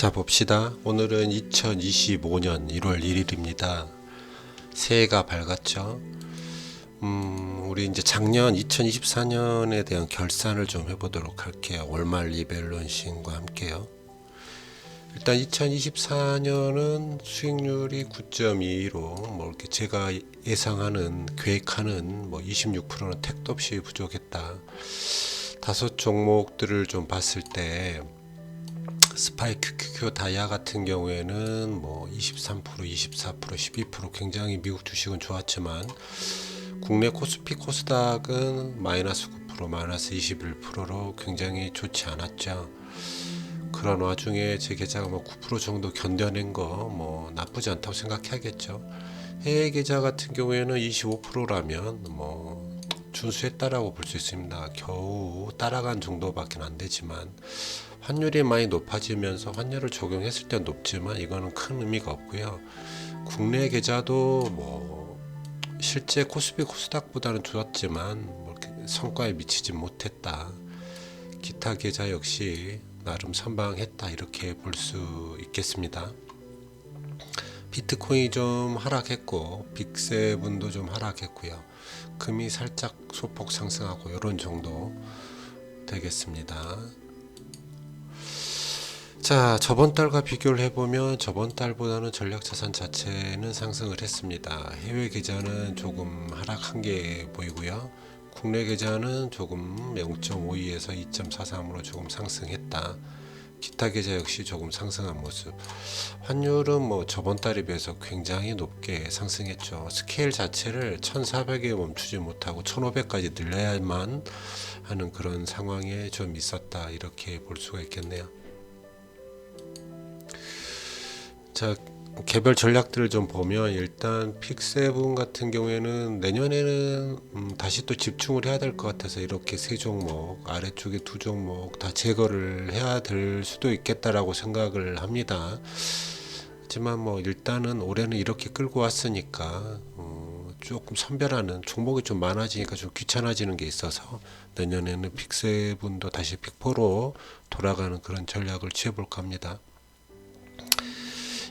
자, 봅시다. 오늘은 2025년 1월 1일입니다. 새해가 밝았죠. 우리 이제 작년 2024년에 대한 결산을 좀 해보도록 할게요. 월말 리밸런싱과 함께요. 일단 2024년은 수익률이 9.22로 뭐 이렇게 제가 예상하는 계획하는 뭐 26%는 택도 없이 부족했다. 다섯 종목들을 좀 봤을 때 스파이 QQQ 다이아 같은 경우에는 뭐 23%, 24%, 12% 굉장히 미국 주식은 좋았지만 국내 코스피 코스닥은 마이너스 9%, 마이너스 21%로 굉장히 좋지 않았죠. 그런 와중에 제 계좌가 뭐 9% 정도 견뎌낸 거 뭐 나쁘지 않다고 생각해야겠죠. 해외 계좌 같은 경우에는 25%라면 뭐 준수했다라고 볼 수 있습니다. 겨우 따라간 정도밖에 안 되지만 환율이 많이 높아지면서 환율을 적용했을 때 높지만 이거는 큰 의미가 없고요. 국내 계좌도 뭐 실제 코스피 코스닥보다는 좋았지만 뭐 성과에 미치지 못했다. 기타 계좌 역시 나름 선방했다 이렇게 볼 수 있겠습니다. 비트코인이 좀 하락했고 빅세븐도 좀 하락했고요. 금이 살짝 소폭 상승하고 이런 정도 되겠습니다. 자, 저번 달과 비교를 해보면 저번 달보다는 전략자산 자체는 상승을 했습니다. 해외 계좌는 조금 하락한 게 보이고요. 국내 계좌는 조금 0.52에서 2.43으로 조금 상승했다. 기타 계좌 역시 조금 상승한 모습. 환율은 뭐 저번 달에 비해서 굉장히 높게 상승했죠. 스케일 자체를 1400에 멈추지 못하고 1500까지 늘려야만 하는 그런 상황에 좀 있었다. 이렇게 볼 수가 있겠네요. 자, 개별 전략들을 좀 보면 일단 픽세븐 같은 경우에는 내년에는 다시 또 집중을 해야 될 것 같아서 이렇게 세 종목 아래쪽에 두 종목 다 제거를 해야 될 수도 있겠다라고 생각을 합니다. 하지만 뭐 일단은 올해는 이렇게 끌고 왔으니까 조금 선별하는 종목이 좀 많아지니까 좀 귀찮아지는 게 있어서 내년에는 픽세븐도 다시 픽4로 돌아가는 그런 전략을 취해볼까 합니다.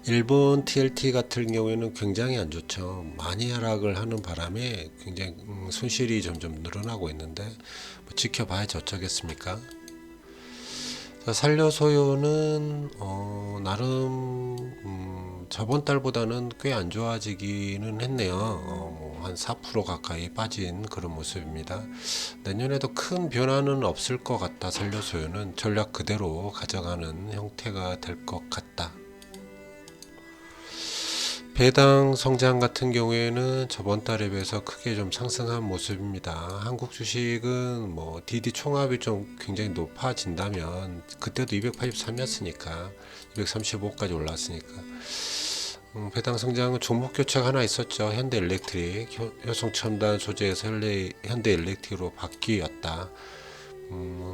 일본 TLT 같은 경우에는 굉장히 안 좋죠. 많이 하락을 하는 바람에 굉장히 손실이 점점 늘어나고 있는데 뭐 지켜봐야지 어쩌겠습니까. 자, 산료소요는 나름 저번 달보다는 꽤 안 좋아지기는 했네요. 한 4% 가까이 빠진 그런 모습입니다. 내년에도 큰 변화는 없을 것 같다. 산료소요는 전략 그대로 가져가는 형태가 될 것 같다. 배당 성장 같은 경우에는 저번 달에 비해서 크게 좀 상승한 모습입니다. 한국 주식은 뭐 DD 총합이 좀 굉장히 높아진다면 그때도 283이었으니까 235까지 올랐으니까 배당 성장은 종목 교체가 하나 있었죠. 현대일렉트릭 효성첨단 소재에서 현대일렉트릭으로 바뀌었다.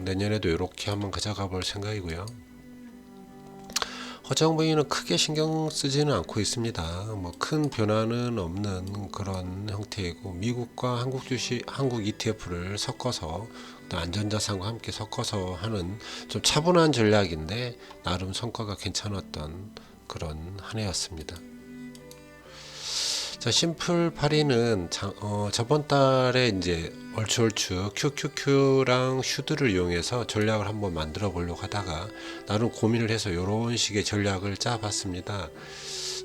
내년에도 이렇게 한번 가져가 볼 생각이고요. 허정 부인은 크게 신경 쓰지는 않고 있습니다. 뭐 큰 변화는 없는 그런 형태이고 미국과 한국 주식, 한국 ETF를 섞어서 안전자산과 함께 섞어서 하는 좀 차분한 전략인데 나름 성과가 괜찮았던 그런 한 해였습니다. 자, 심플 파리는 저번 달에 이제 얼추 QQQ랑 슈드를 이용해서 전략을 한번 만들어 보려고 하다가 나름 고민을 해서 이런 식의 전략을 짜 봤습니다.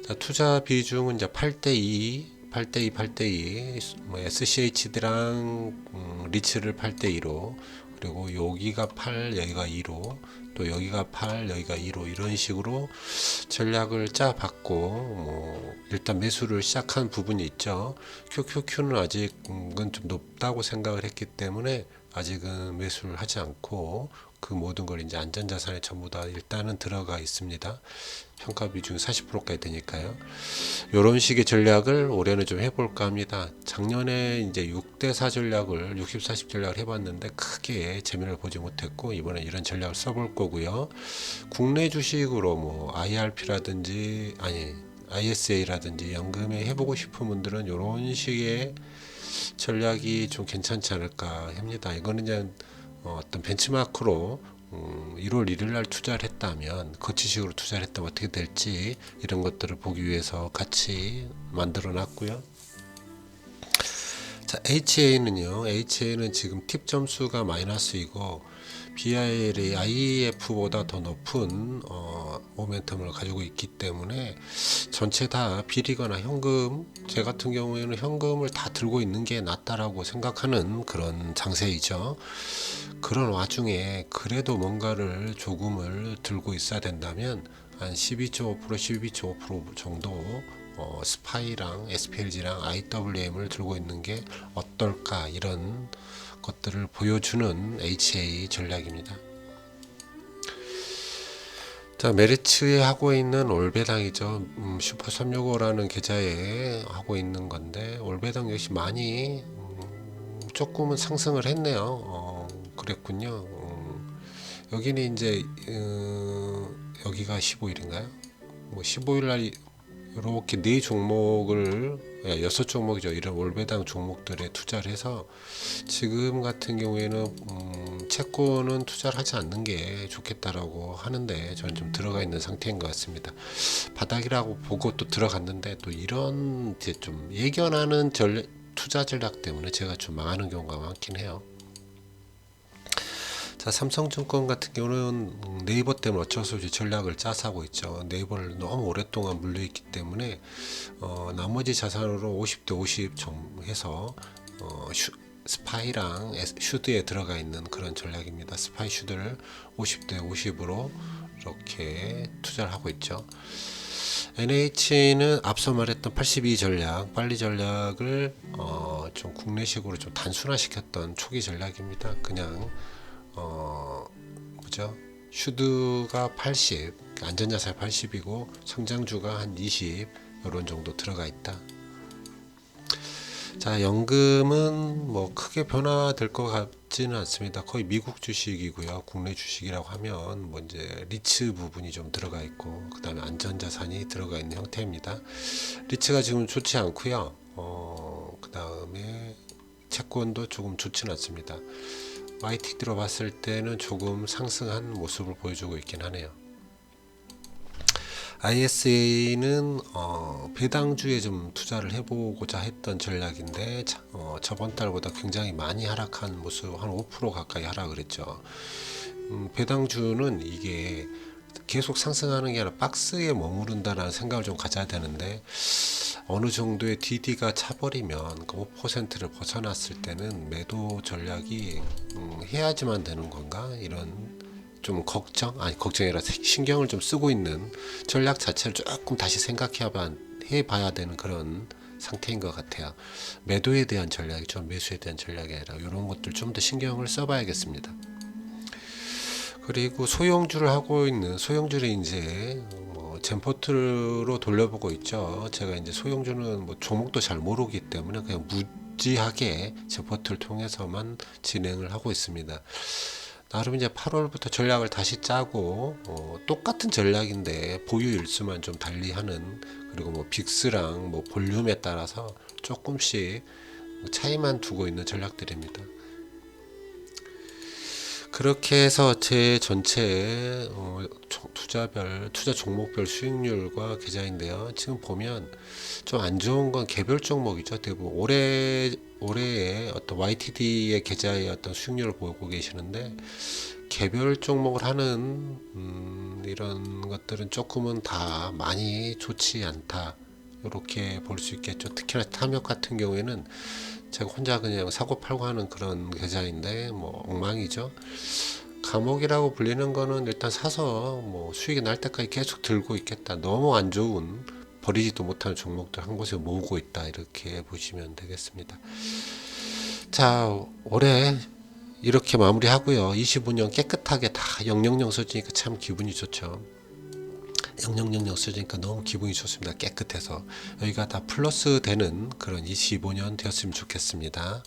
자, 투자 비중은 이제 8대2, 8대2, 8대2, 뭐 SCHD랑 리츠를 8대2로 그리고 여기가 8, 여기가 2로 또 여기가 8, 여기가 2로 이런 식으로 전략을 짜봤고 뭐 일단 매수를 시작한 부분이 있죠. QQQ는 아직은 좀 높다고 생각을 했기 때문에 아직은 매수를 하지 않고 그 모든 걸 이제 안전자산에 전부 다 일단은 들어가 있습니다. 평가 비중 40%까지 되니까요. 이런 식의 전략을 올해는 좀 해볼까 합니다. 작년에 이제 6대4 전략을 60-40 전략을 해봤는데 크게 재미를 보지 못했고 이번에 이런 전략을 써볼 거고요. 국내 주식으로 뭐 IRP라든지 ISA라든지 연금에 해보고 싶은 분들은 이런 식의 전략이 좀 괜찮지 않을까 합니다. 이거는 이제 어떤 벤치마크로 1월 1일 날 투자를 했다면, 거치식으로 투자를 했다면 어떻게 될지 이런 것들을 보기 위해서 같이 만들어 놨고요. 자, HA는 지금 팁 점수가 마이너스이고 BIL이 IEF보다 더 높은 모멘텀을 가지고 있기 때문에 전체 다 비리거나 현금, 제 같은 경우에는 현금을 다 들고 있는 게 낫다라고 생각하는 그런 장세이죠. 그런 와중에 그래도 뭔가를 조금을 들고 있어야 된다면 한 12.5%, 12.5% 정도 스파이랑 SPLG랑 IWM을 들고 있는 게 어떨까, 이런 것들을 보여주는 HA 전략입니다. 자, 메리츠에 하고 있는 올배당이죠. 슈퍼 365라는 계좌에 하고 있는 건데, 올배당 역시 많이 조금은 상승을 했네요. 그랬군요. 여기는 이제 여기가 15일인가요? 뭐 15일 날 이렇게 네 종목을, 6종목이죠. 이런 올배당 종목들에 투자를 해서 지금 같은 경우에는 채권은 투자를 하지 않는 게 좋겠다라고 하는데, 저는 좀 들어가 있는 상태인 것 같습니다. 바닥이라고 보고 또 들어갔는데, 또 이런 이제 좀 예견하는 투자 전략 때문에 제가 좀 망하는 경우가 많긴 해요. 자, 삼성증권 같은 경우는 네이버 때문에 어쩔 수 없이 전략을 짜서 하고 있죠. 네이버를 너무 오랫동안 물려있기 때문에 나머지 자산으로 50대 50 해서 스파이랑 슈드에 들어가 있는 그런 전략입니다. 스파이 슈드를 50대 50으로 이렇게 투자를 하고 있죠. NH는 앞서 말했던 82 전략, 빨리 전략을 좀 국내식으로 좀 단순화시켰던 초기 전략입니다. 그냥 뭐죠? 슈드가 80, 안전자산 80이고 성장주가 한 20, 이런 정도 들어가 있다. 자, 연금은 뭐 크게 변화될 것 같지는 않습니다. 거의 미국 주식이고요. 국내 주식이라고 하면 뭐 이제 리츠 부분이 좀 들어가 있고, 그 다음에 안전자산이 들어가 있는 형태입니다. 리츠가 지금 좋지 않고요. 그 다음에 채권도 조금 좋지는 않습니다. YTD로 봤을 때는 조금 상승한 모습을 보여주고 있긴 하네요. ISA는 배당주에 좀 투자를 해보고자 했던 전략인데, 저번 달보다 굉장히 많이 하락한 모습, 한 5% 가까이 하락을 했죠. 배당주는 이게 계속 상승하는 게 아니라 박스에 머무른다라는 생각을 좀 가져야 되는데, 어느 정도의 DD가 차버리면 그 5%를 벗어났을 때는 매도 전략이 해야지만 되는 건가, 이런 좀 걱정이 아니라 신경을 좀 쓰고 있는 전략 자체를 조금 다시 해봐야 되는 그런 상태인 것 같아요. 매도에 대한 전략이죠. 매수에 대한 전략이 아니라 이런 것들 좀 더 신경을 써봐야겠습니다. 그리고 소형주를 하고 있는, 소형주를 이제 젠포트로 돌려보고 있죠. 제가 이제 소형주는 뭐 종목도 잘 모르기 때문에 그냥 무지하게 젠포트를 통해서만 진행을 하고 있습니다. 나름 이제 8월부터 전략을 다시 짜고, 똑같은 전략인데 보유 일수만 좀 달리하는, 그리고 뭐 빅스랑 뭐 볼륨에 따라서 조금씩 차이만 두고 있는 전략들입니다. 그렇게 해서 제 전체 투자 종목별 수익률과 계좌인데요. 지금 보면 좀 안 좋은 건 개별 종목이죠. 대부분 올해의 어떤 YTD의 계좌의 어떤 수익률을 보고 계시는데, 개별 종목을 하는 이런 것들은 조금은 다 많이 좋지 않다, 이렇게 볼 수 있겠죠. 특히나 탐욕 같은 경우에는 제가 혼자 그냥 사고 팔고 하는 그런 계좌인데 뭐 엉망이죠. 감옥이라고 불리는 거는 일단 사서 뭐 수익이 날 때까지 계속 들고 있겠다. 너무 안 좋은, 버리지도 못하는 종목들 한 곳에 모으고 있다, 이렇게 보시면 되겠습니다. 자, 올해 이렇게 마무리하고요. 25년 깨끗하게 다 000 써지니까 참 기분이 좋죠. 000 써지니까 너무 기분이 좋습니다. 깨끗해서 여기가 다 플러스 되는 그런 25년 되었으면 좋겠습니다.